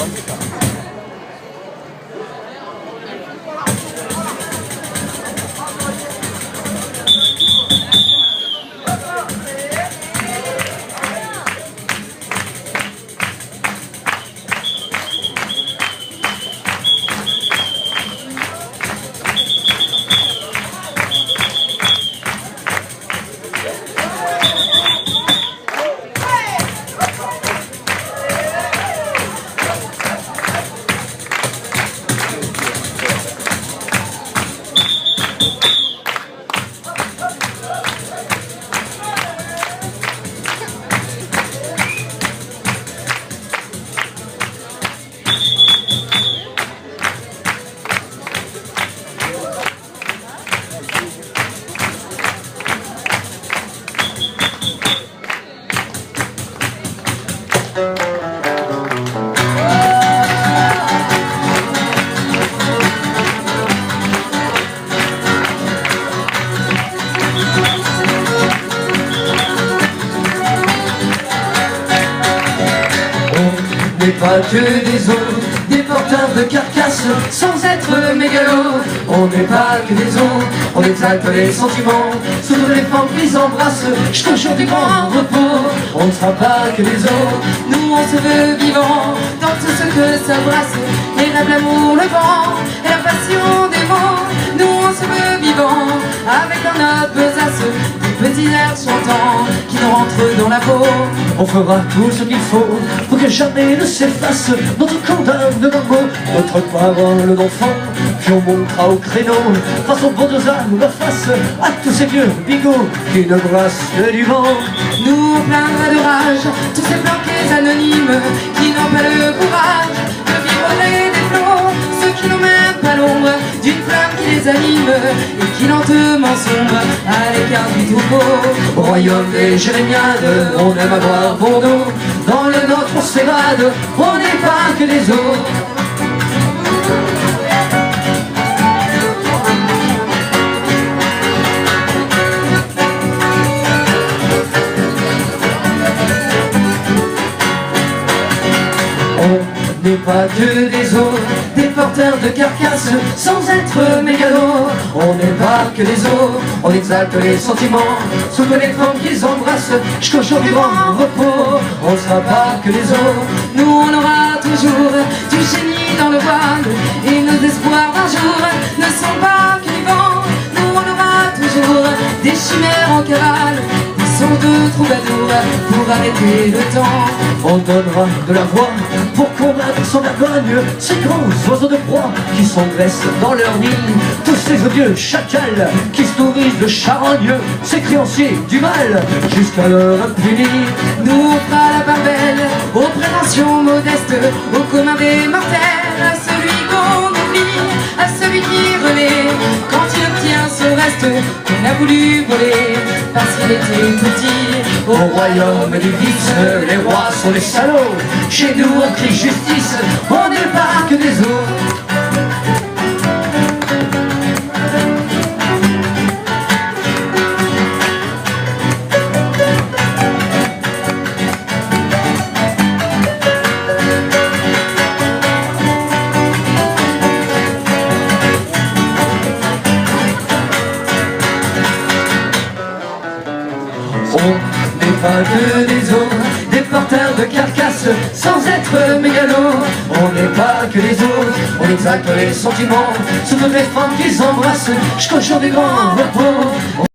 On n'est pas que des os, des porteurs de carcasses, sans être mégalos. On n'est pas que des os, on exalte les sentiments, sous les formes qu'ils embrassent, jusqu'au jour du grand repos. On ne sera pas que des os, nous on se veut vivant, dans tout ce que ça brasse, les rêves, l'amour, le vent, et la passion des mots. Nous on se veut vivant, avec dans notre besace, des petits airs chantants, qui nous rentrent dans la peau. On fera tout ce qu'il faut, pour que jamais ne s'efface notre condamne de nos mots, notre parole d'enfant, puis on montera au créneau, face aux bonnes âmes, la face à tous ces vieux bigots qui ne brassent que du vent. Nous on plaindra de rage tous ces planqués anonymes qui n'ont pas le courage de vivre au gré des flots, ceux qui n'ont même pas l'ombre d'une flamme qui les anime et qui lentement sombre à l'écart du troupeau. Au royaume des Jérémiades, on aime avoir bon dos, dans le nôtre on s'évade, on n'est pas que des autres. On n'est pas que des os, des porteurs de carcasses, sans être mégalos. On n'est pas que des os, on exalte les sentiments, sous les formes qu'ils embrassent, jusqu'au jour du grand repos. On ne sera pas que des os, nous on aura toujours du génie dans le voile, et nos espoirs d'un jour ne sont pas que du vent. Nous on aura toujours des chimères en cavale, de troubadours pour arrêter le temps. On donnera de la voix pour combattre sans vergogne ces grands oiseaux de proie qui s'engraissent dans leur nid, tous ces odieux chacals qui se nourrissent de charognes, ces créanciers du mal jusqu'à leur impunis. Nous on fera la part belle aux prétentions modestes, au commun des mortels, à celui qu'on oublie, à celui qui renaît quand il obtient ce reste qu'on a voulu voler parce qu'il était petit. Au royaume du vice, les rois sont des salauds. Chez nous on crie justice, on n'est pas que des os. On n'est pas que des os, des porteurs de carcasses, sans être mégalos. On n'est pas que des os, on exalte les sentiments, sous toutes les formes qu'ils embrassent, jusqu'au jour du grand repos.